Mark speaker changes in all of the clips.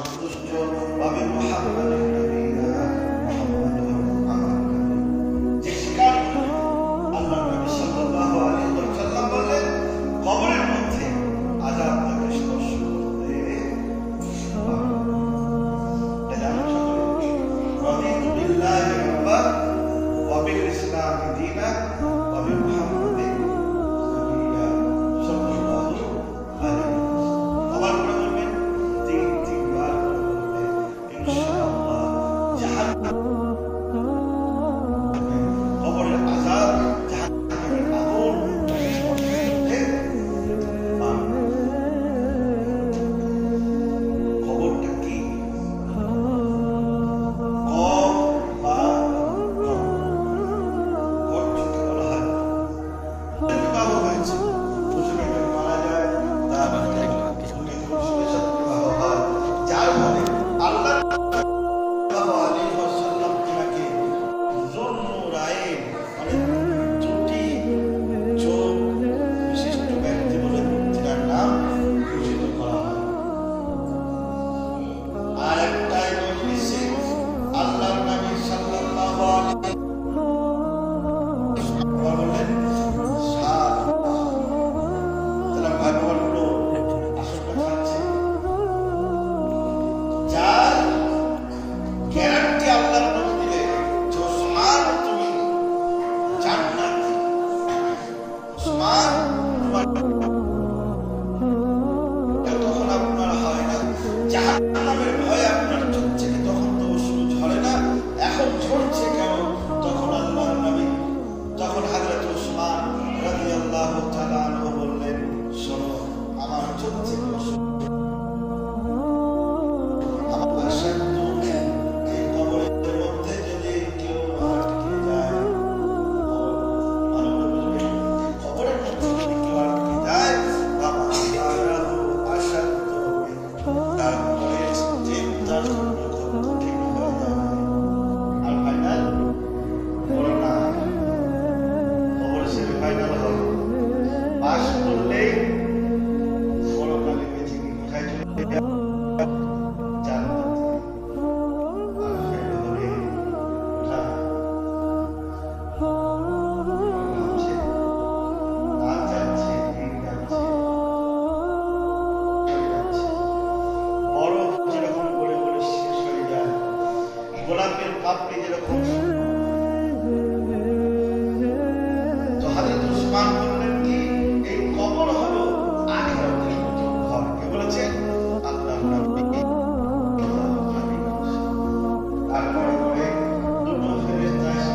Speaker 1: সন্তুষ্ট বাবে মুহাম্মাদুর নবিয়্যিনা মুহাম্মাদুর আমার যে স্বীকার করবে আল্লাহ নবী সাল্লাল্লাহু আলাইহি ওয়াসাল্লাম বললেন কবরের মধ্যে আযাব তাকে স্পর্শ করবে রাদিতু বিল্লাহি রাব্বান ওয়া বিল ইসলামি দীনান ওয়া বি মুহাম্মাদিন নবিয়্যা সাল্লাল্লাহু আলাইহি আবার করে বলবেন তিনবার বলবেন ইনশাআল্লাহ জাহান্নাম কবরের আযাব জাহান্নামের আগুন খবরটা কি গোলাপের পাপড়ি যেরকম তো হযরত উসমান বললেন কি এই কবর হলো আখিরাতের ঘর কে বলেছেন আল্লাহর নবী তারপরে করে দুটো ফেরেশতা এসে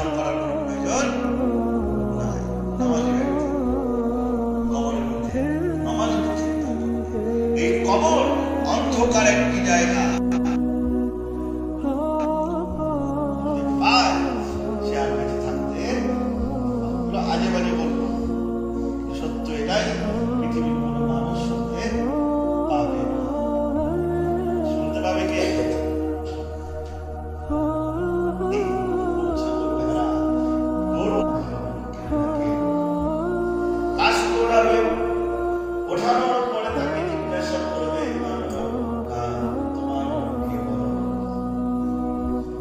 Speaker 1: কবরের মধ্যে প্রবেশ কবর অন্ধকার একটি জায়গা সে আর বেঁচে থাকতে আজে বাজে বলবো সত্য এটাই পৃথিবীর কোন মানুষ শুনতে পাবে শুনতে পাবে কে ওঠানোর পরে তাকে জিজ্ঞাসা করবে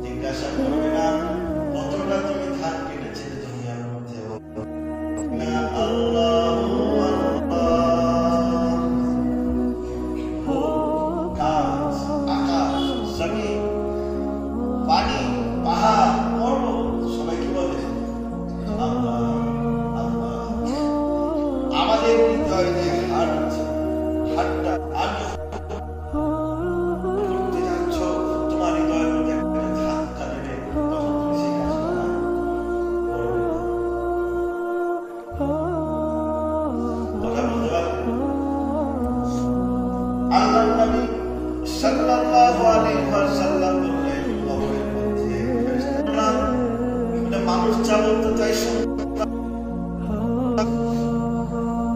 Speaker 1: জিজ্ঞাসা করবে না কতটা তুমি ধান কেটেছে দুনিয়ার মধ্যে আকাশ জমিন পানি পাহাড় পর্বত সবাই কি বলে আমাদের হৃদয় যে হাট আছে হাটটা আর করতে যাচ্ছ তোমার হৃদয়ের মধ্যে একটা ধাক্কা দেবে তখন তুমি সেই কাজটা কথা বলতে পারবে আল্লাহর নবী সাল্লাল্লাহু আলাইহি ওয়াসাল্লাম বললেন কবরের মধ্যে ফেরেশতারা এটা মানুষ যা বলতে চাই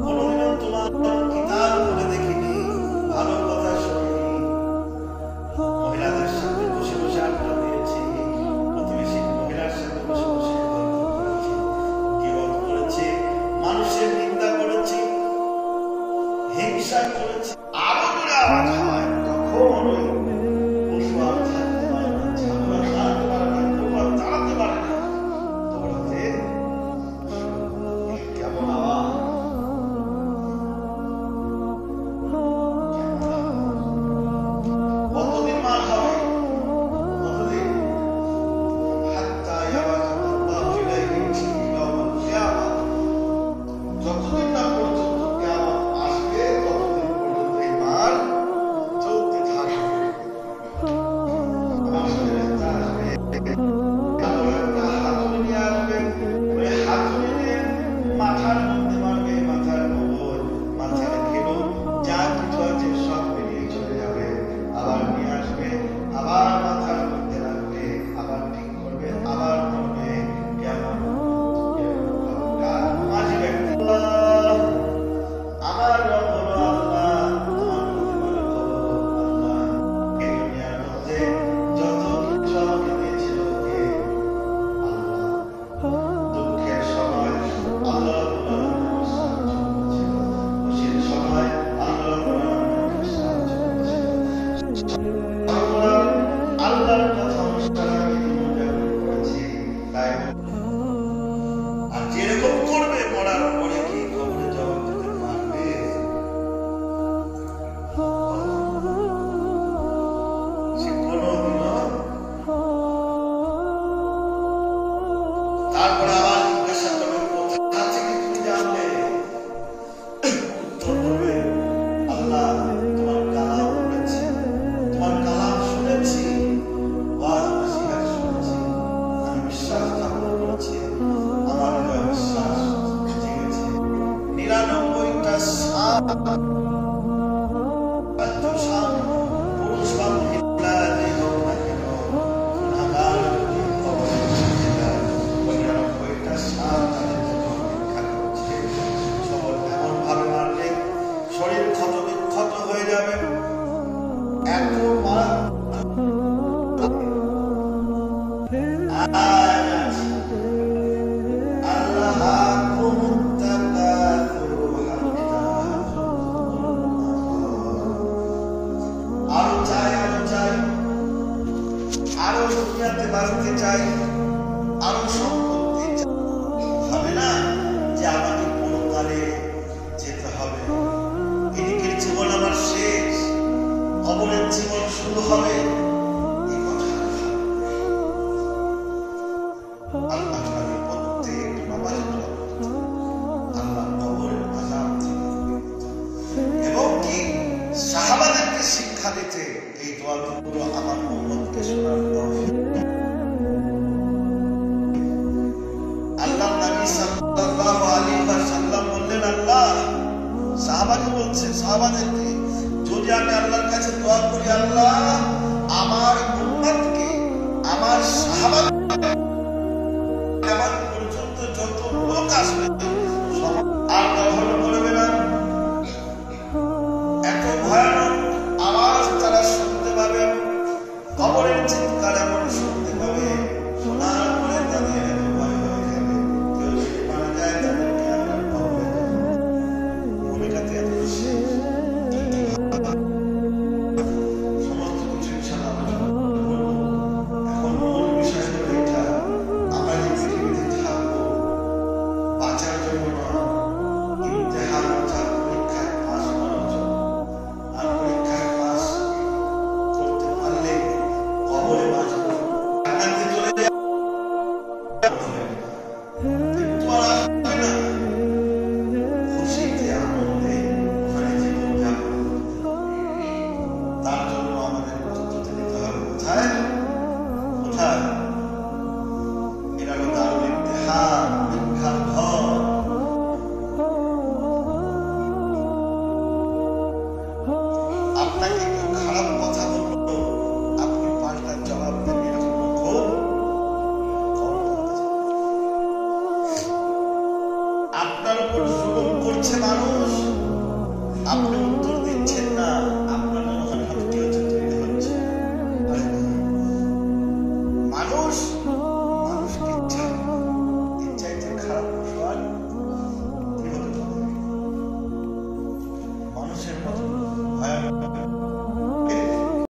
Speaker 1: কোনদিনও তোমার কিতাব পড়ে দেখিনি ভালো কথা শুনিনি এত আরো দুনিয়াতে বাঁচতে চাই, আরো সম্পত্তি হবে না যে আমাকে পরকালে যেতে হবে, এদিকের জীবন আমার শেষ, কবরের জীবন শুরু হবে। এই কথা আল্লাহ তাআলা প্রত্যেক নামাজে আল্লাহ কবরের আযাব থেকে এবং কি সাহাবাদেরকে শিক্ষা দিতে এই দোয়াগুলো আমার উম্মতকে শোনার তৌফিক। আল্লাহর নবী সাল্লাল্লাহু আলাইহি ওয়াসাল্লাম বললেন, আল্লাহ সাহাবাকে বলছে, সাহাবাদেরকে